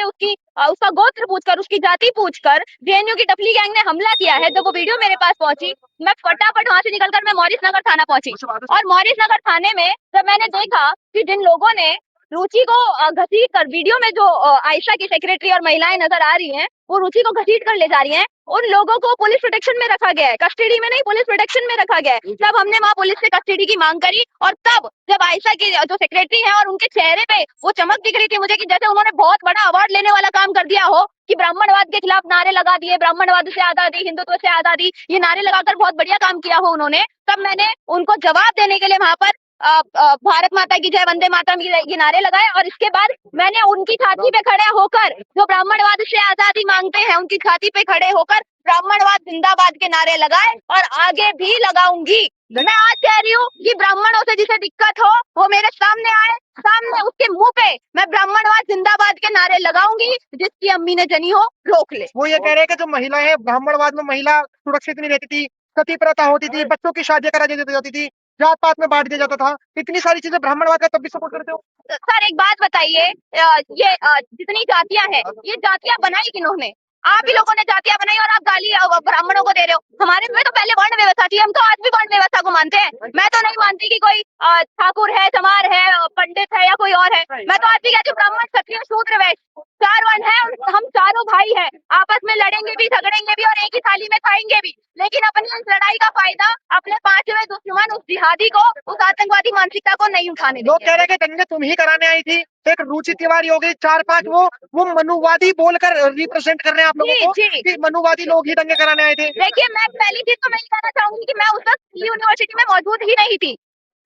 उसकी उसका गोत्र पूछकर, उसकी जाति पूछकर जेएनयू की टफली गैंग ने हमला किया है। जब वो वीडियो मेरे पास पहुंची, मैं फटाफट वहां से निकलकर मैं मॉरिस नगर थाना पहुंची, और मॉरिस नगर थाने में जब मैंने देखा कि जिन लोगों ने रुचि को घसीट कर, वीडियो में जो आयशा की सेक्रेटरी और महिलाएं नजर आ रही हैं, वो रुचि को घसीट कर ले जा रही हैं, उन लोगों को पुलिस प्रोटेक्शन में रखा गया है, कस्टडी में नहीं, पुलिस प्रोटेक्शन में रखा गया है। तब हमने वहाँ पुलिस से कस्टडी की मांग करी, और तब जब आयशा की जो सेक्रेटरी है और उनके चेहरे पे वो चमक दिख रही थी मुझे कि जैसे उन्होंने बहुत बड़ा अवार्ड लेने वाला काम कर दिया हो, कि ब्राह्मणवाद के खिलाफ नारे लगा दिए, ब्राह्मणवाद से आजादी, हिंदुत्व से आजादी, ये नारे लगाकर बहुत बढ़िया काम किया हो उन्होंने, तब मैंने उनको जवाब देने के लिए वहां पर भारत माता की जय, वंदे मातरम ये नारे लगाए, और इसके बाद मैंने उनकी छाती पे खड़े होकर, जो ब्राह्मणवाद से आजादी मांगते हैं, उनकी छाती पे खड़े होकर ब्राह्मणवाद जिंदाबाद के नारे लगाए, और आगे भी लगाऊंगी। मैं आज कह रही हूँ कि ब्राह्मणों से जिसे दिक्कत हो वो मेरे सामने आए, सामने उसके मुंह पे मैं ब्राह्मणवाद जिंदाबाद के नारे लगाऊंगी, जिसकी अम्मी ने जनी हो रोक ले। वो ये कह रहे हैं कि जो महिला है, ब्राह्मणवाद में महिला सुरक्षित नहीं रहती थी, सती प्रथा होती थी, बच्चों की शादी करा दी जाती थी, जात पात में बांट दिया जाता था, इतनी सारी चीजें ब्राह्मणवाद का तब भी सपोर्ट करते हो? सर एक बात बताइए, ये जितनी जातियां हैं, ये जातियां बनाई किन्होंने? आप ही लोगों ने जातियां बनाई, और आप गाली ब्राह्मणों को दे रहे हो। हमारे में तो पहले वर्ण व्यवस्था थी, हम तो आज भी वर्ण व्यवस्था को मानते हैं। मैं तो नहीं मानती कि कोई ठाकुर है, चमार है, पंडित है, या कोई और है। मैं तो आज भी कहती हूँ ब्राह्मण, क्षत्रिय, शूद्र, वैश्य, चार वर्ण है, हम चारों भाई हैं, आपस में लड़ेंगे भी, झगड़ेंगे भी, और एक ही थाली में खाएंगे भी। लेकिन अपनी इस लड़ाई का फायदा अपने पांचवें दुश्मन, उस जिहादी को, उस आतंकवादी मानसिकता को नहीं उठाने देंगे। लोग कह रहे हैं कि दंगे तुम ही कराने आई थी, एक रुचि तिवारी हो गई, चार पांच वो मनुवादी बोलकर रिप्रेजेंट कर रहे हैं आप लोगों को कि मनुवादी लोग ही दंगे कराने आए थे। देखिए, मैं पहली चीज तो मैं ये कहना चाहूंगी कि मैं उस वक्त यूनिवर्सिटी में मौजूद ही नहीं थी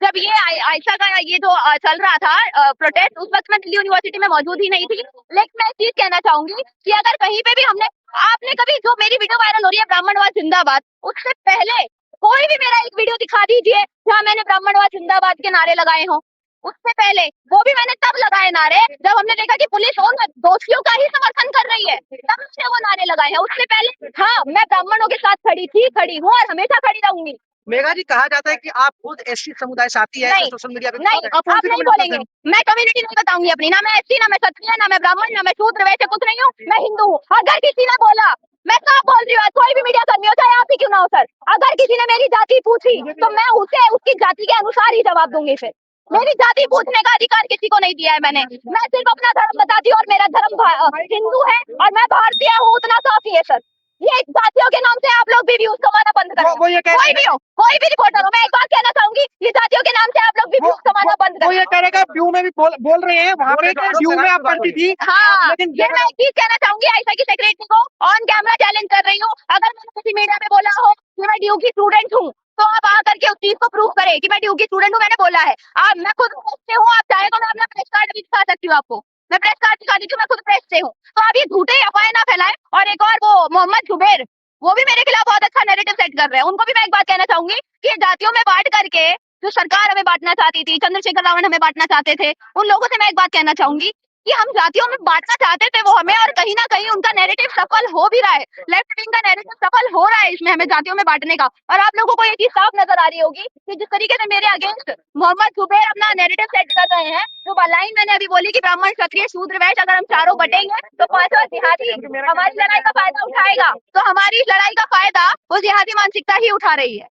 जब ये आयशा का ये जो चल रहा था प्रोटेस्ट, उस वक्त मैं दिल्ली यूनिवर्सिटी में मौजूद ही नहीं थी। लेकिन मैं एक चीज कहना चाहूंगी कि अगर कहीं पे भी आपने कभी, जो मेरी वीडियो वायरल हो रही है ब्राह्मणवाद जिंदाबाद, उससे पहले कोई भी मेरा एक वीडियो दिखा दीजिए जहाँ मैंने ब्राह्मणवाद जिंदाबाद के नारे लगाए हों। उससे पहले वो भी मैंने तब लगाए नारे जब हमने देखा कि पुलिस उन दोषियों का ही समर्थन कर रही है, तब से वो नारे लगाए हैं। उससे पहले हाँ, मैं ब्राह्मणों के साथ खड़ी थी, खड़ी हूँ, और हमेशा खड़ी रहूंगी। मेघा जी, कहा जाता है कि आप खुद एससी समुदाय से आती है, सोशल मीडिया पे नहीं, आप नहीं बोलेंगे। मैं कम्युनिटी नहीं बताऊंगी अपनी, ना मैं एससी, ना मैं क्षत्रिय, ना मैं ब्राह्मण, ना मैं शूद्र, वैसे कुछ नहीं हूँ, मैं हिंदू हूँ। अगर किसी ने बोला, मैं साफ बोल रही हूँ, कोई भी मीडिया कर्मी हो, चाहे आप ही क्यों ना हो सर, अगर किसी ने मेरी जाति पूछी तो मैं उसे उसकी जाति के अनुसार ही जवाब दूंगी। फिर मेरी जाति पूछने का अधिकार किसी को नहीं दिया है मैंने। मैं सिर्फ अपना धर्म बताती हूँ, और मेरा धर्म हिंदू है, और मैं भारतीय हूँ, उतना काफी है सर। ये जातियों के नाम से आप लोग भी व्यूज कमाना बंद करो। कोई भी हो, कोई भी रिपोर्टर हो, मैं एक बात कहना चाहूंगी, ये जातियों के नाम से आप लोग भी व्यूज कमाना बंद करो। वो ये कह रहे हैं व्यू में भी बोल रहे हैं, वहाँ पे व्यू में आप करती थी। हाँ, लेकिन ये मैं एक चीज कहना चाहूंगी, आयशा की सेक्रेटरी को ऑन कैमरा चैलेंज कर रही हूँ, अगर मैंने किसी मीडिया में बोला हो कि मैं ड्यू की स्टूडेंट हूँ, तो आप आकर के उस चीज को प्रूव करें कि मैं ड्यू की स्टूडेंट हूँ, मैंने बोला है। आप, मैं खुद प्रेस से हूँ, आप चाहे तो मैं अपना प्रेस कार्ड भी दिखा सकती हूँ आपको, मैं प्रेस कार्ड दिखा देती हूँ, मैं खुद प्रेस से हूँ। तो आप ये झूठे अफवाहें ना फैलाएं। और एक और, वो मोहम्मद जुबैर, वो भी मेरे खिलाफ बहुत अच्छा नैरेटिव सेट कर रहे हैं। उनको भी मैं एक बात कहना चाहूंगी कि जातियों में बांट करके जो सरकार हमें बांटना चाहती थी, चंद्रशेखर रावण हमें बांटना चाहते थे, उन लोगों से मैं एक बात कहना चाहूंगी कि हम जातियों में बांटना चाहते थे वो हमें, और कहीं ना कहीं उनका नैरेटिव सफल हो भी रहा है। लेफ्ट विंग का नैरेटिव सफल हो रहा है इसमें हमें जातियों में बांटने का। और आप लोगों को ये चीज साफ नजर आ रही होगी कि जिस तरीके से मेरे अगेंस्ट मोहम्मद जुबैर अपना नैरेटिव सेट कर रहे हैं, जो लाइन मैंने अभी बोली कि ब्राह्मण, क्षत्रिय, शूद्र, वैश्य, अगर हम चारों बटेंगे तो पांचवा जिहादी हमारी लड़ाई का फायदा उठाएगा, तो हमारी लड़ाई का फायदा वो जिहादी मानसिकता ही उठा रही है।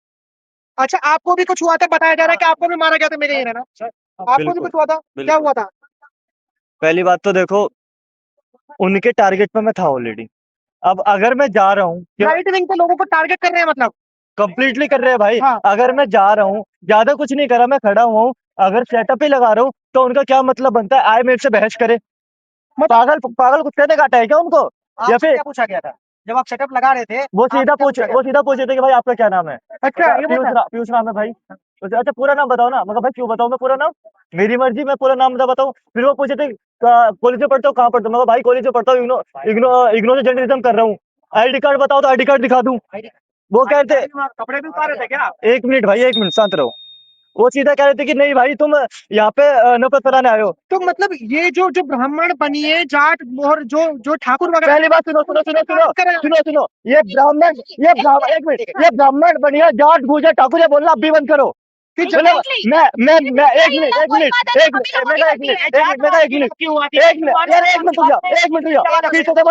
अच्छा, आपको भी कुछ हुआ था? बताया जा रहा है कि आपको भी मारा गया था मेरे ये ना, आपको भी कुछ हुआ था? क्या हुआ था? पहली बात तो देखो, उनके टारगेट पे मैं था ऑलरेडी। अब अगर मैं जा रहा हूँ, राइट विंग के लोगों को टारगेट कर रहे हैं मतलब? कंप्लीटली कर रहे हैं भाई। हाँ। अगर मैं जा रहा हूँ, ज्यादा कुछ नहीं करा, मैं खड़ा हुआ हूँ, अगर सेटअप ही लगा रहा हूँ तो उनका क्या मतलब बनता है आए मेरे से बहस करे? पागल पागल कुत्ते ने काटा है क्या उनको? या फिर क्या पूछा गया था जब आप सेटअप लगा रहे थे? वो सीधा पूछे थे कि भाई आपका क्या नाम है? अच्छा, ये पीयूष नाम है भाई। अच्छा, पूरा नाम बताओ ना। मगर भाई क्यों बताऊं मैं पूरा नाम? मेरी मर्जी, मैं पूरा नाम बताऊं। फिर वो पूछे थे कॉलेज में पढ़ते हो, कहाँ पढ़ते हो? मगर भाई कॉलेज में पढ़ता हूँ, इग्नो इग्नो इग्नो से जर्नलिज्म कर रहा हूँ। आईडी कार्ड बताओ तो आईडी कार्ड दिखा दूं। वो कहते कपड़े भी उतारे थे क्या? एक मिनट भाई, एक मिनट शांत रहो। वो सीधा कह रहे थे कि नहीं भाई तुम यहाँ पे नफरत फैलाने आए हो। तो मतलब ये जो जो ब्राह्मण बनिए, जाट और जो ठाकुर वगैरह। पहली बात सुनो सुनो सुनो सुनो सुनो सुनो, ये ब्राह्मण एक मिनट, ये ब्राह्मण बनिए, जाट, गुर्जर, ठाकुर, ये बोलना अब भी बंद करो। कि मतलब मैं एक मिनट यार, एक मिनट रुक जाओ, पीछे से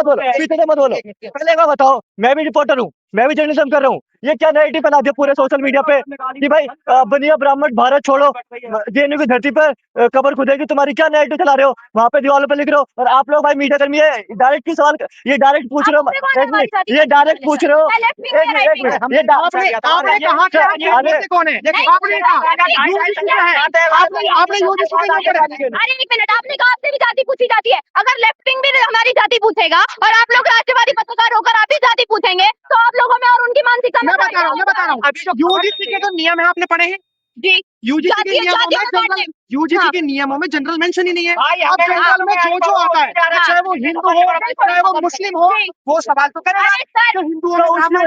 मत बोलो, पहले का बताओ, मैं भी रिपोर्टर हूँ, मैं भी जर्नलिज्म कर रहा हूँ, ये क्या नैरेटिव बना दिया पूरे सोशल मीडिया पे कि भाई बनिया ब्राह्मण भारत छोड़ो, जेएनयू की धरती पर कब्र खुदेगी, तुम्हारी क्या नैरेटिव चला रहे हो, वहाँ पे दीवारों पे लिख रहे हो, और आप लोग भाई मीडिया कर्मी है, डायरेक्ट की सवाल, ये डायरेक्ट पूछ रहे हो, एक मिनट, ये डायरेक्ट पूछ रहे हो, एक मिनट, ये आपने कहा कि आप बोलते कौन है? आपने कहा यूजीसी क्या है? आपने यूजीसी का नाम पढ़ा? अरे एक मिनट, आपने कहा आपसे भी जाति पूछी जाती है, अगर लेफ्ट विंग भी हमारी जाति पूछेगा और आप लोग राष्ट्रवादी पत्रकार होकर आप ही जाति पूछेंगे तो आप लोगों में और उनकी मानसिकता में मैं बता रहा हूँ यूजीसी के जो नियम है आपने पढ़े हैं? जी यूजीसी के नियमों में जनरल यूजीसी के नियमों में जनरल मेंशन ही नहीं है। अब जनरल में जो आता है, चाहे वो हिंदू हो चाहे वो मुस्लिम हो, वो सवाल तो करेगा जो हिंदुओं में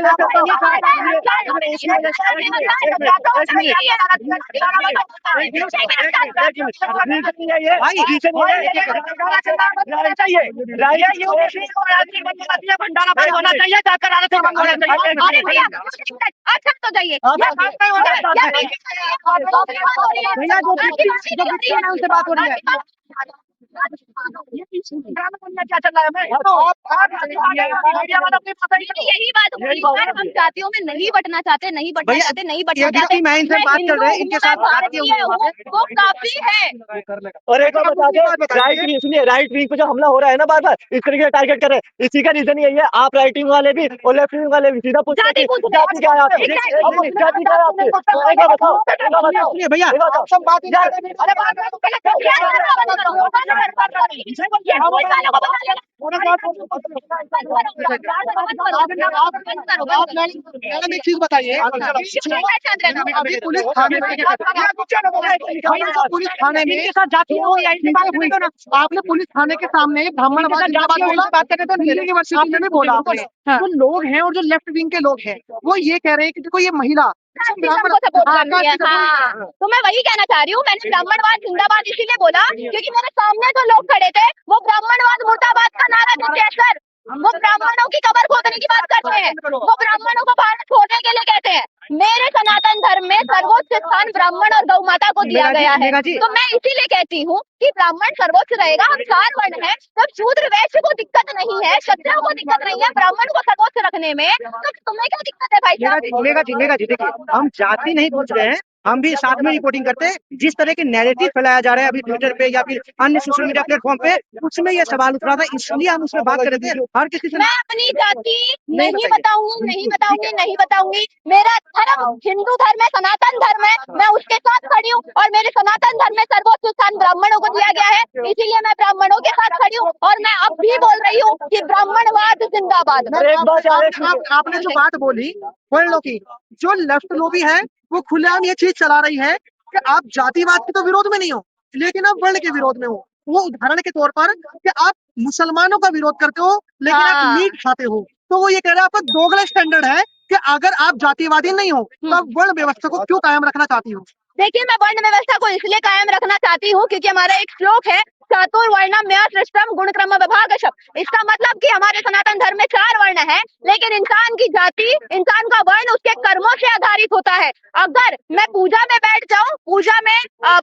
अरे भैया अच्छा तो जाइए भैया जो बिट्टू नाम से बात हो रही है, क्या चल रहा यही बात होगी सर, हम जातियों में नहीं बटना चाहते, नहीं बटना चाहते, नहीं बटना चाहते। मैं इनसे बात कर रहे हैं, इनके साथ भारतीय हूँ, वो काफी है। और एक बात बता दो, राइट विंग पे जो हमला हो रहा है ना बार बार, इस तरीके से टारगेट कर रहे हैं, इसी का रीजन यही है, आप राइट विंग वाले भी और लेफ्ट विंग वाले भी सीधा पूछते हैं कि जाति क्या है आपकी, जाति क्या है आपकी, एक बात बताओ भैया सब बात मैडम एक चीज बताइए, अभी पुलिस थाने में आपने पुलिस थाने के सामने ब्राह्मणवाद बात करते थे, दिल्ली यूनिवर्सिटी में भी बोला आपने, जो लोग हैं और जो लेफ्ट विंग के लोग हैं वो ये कह रहे हैं कि देखो ये महिला तो मैं वही कहना चाह रही हूँ, मैंने ब्राह्मणवाद जिंदाबाद इसीलिए बोला क्योंकि मेरे सामने जो लोग खड़े थे वो ब्राह्मणवाद मुर्दाबाद का नारा देते हैं सर, वो ब्राह्मणों की कब्र खोदने की बात करते हैं, वो ब्राह्मणों को भारत छोड़ने के लिए कहते हैं। मेरे सनातन धर्म में सर्वोच्च स्थान ब्राह्मण और गौ माता को दिया गया है, तो मैं इसीलिए कहती हूँ कि ब्राह्मण सर्वोच्च रहेगा। हम 4 वर्ण हैं, जब शूद्र वैश्य को दिक्कत नहीं है, क्षत्रियों को दिक्कत नहीं है ब्राह्मण को सर्वोच्च रखने में, तो तुम्हें क्या दिक्कत है भाई साहब? मेघा जी देखिए, हम जाति नहीं पूछ रहे हैं, हम भी साथ में रिपोर्टिंग करते हैं। जिस तरह के नैरेटिव फैलाया जा रहा है अभी ट्विटर पे या फिर अन्य सोशल मीडिया प्लेटफॉर्म पे, उसमें ये सवाल उठ रहा था, इसलिए हम उसमें बात कर रहे थे। हर किसी से मैं अपनी जाति नहीं बताऊंगी, मेरा धर्म हिंदू धर्म है, सनातन धर्म है, मैं उसके साथ खड़ी हूँ और मेरे सनातन धर्म में सर्वोच्च स्थान ब्राह्मणों को दिया गया है, इसीलिए मैं ब्राह्मणों के साथ खड़ी हूँ और मैं अब भी बोल रही हूँ कि ब्राह्मणवाद जिंदाबाद। आपने जो बात बोली वर्ण की, जो लेफ्ट लॉबी है वो खुलेआम ये चीज चला रही है कि आप जातिवाद के तो विरोध में नहीं हो, लेकिन आप वर्ण के विरोध में हो। वो उदाहरण के तौर पर कि आप मुसलमानों का विरोध करते हो लेकिन आप मीट खाते हो, तो वो ये कह रहा है आपका दोगला स्टैंडर्ड है कि अगर आप जातिवादी नहीं हो तो आप वर्ण व्यवस्था को क्यों कायम रखना चाहती हो? देखिए, मैं वर्ण व्यवस्था को इसलिए कायम रखना चाहती हूँ क्योंकि हमारा एक श्लोक है, चातुर्वर्ण्यम सृष्टम गुणक्रम विभागशः। इसका मतलब कि हमारे सनातन धर्म में 4 वर्ण है, लेकिन इंसान की जाति, इंसान का वर्ण उसके कर्मों से आधारित होता है। अगर मैं पूजा में बैठ जाऊं,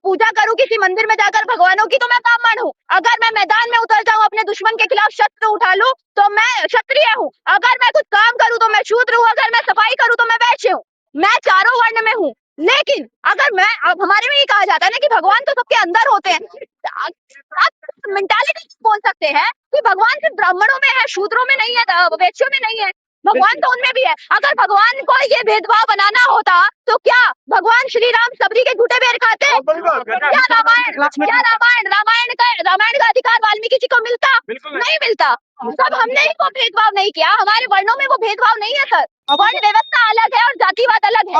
पूजा करूं किसी मंदिर में जाकर भगवानों की, तो मैं ब्राह्मण हूँ। अगर मैं मैदान में उतर जाऊं, अपने दुश्मन के खिलाफ शस्त्र उठा लूं, तो मैं क्षत्रिय हूँ। अगर मैं कुछ काम करूँ तो मैं शूद्र हूँ, अगर मैं सफाई करूँ तो मैं वैश्य हूँ। मैं चारों वर्ण में हूँ, लेकिन अगर मैं, अब हमारे में ये कहा जाता है ना कि भगवान तो सबके अंदर होते हैं, आप मेंटालिटी बोल सकते हैं कि भगवान सिर्फ ब्राह्मणों में है, शूद्रों में नहीं है, वैश्यों में नहीं है, भगवान तो उनमें भी है। अगर भगवान को ये भेदभाव बनाना होता तो क्या भगवान श्री राम सबरी के झूठे बेर खाते? क्या रामायण का अधिकार वाल्मीकि जी को मिलता? नहीं मिलता। सब हमने ही वो भेदभाव नहीं किया, हमारे वर्णों में वो भेदभाव नहीं है सर। वर्ण व्यवस्था अलग है और जातिवाद अलग है।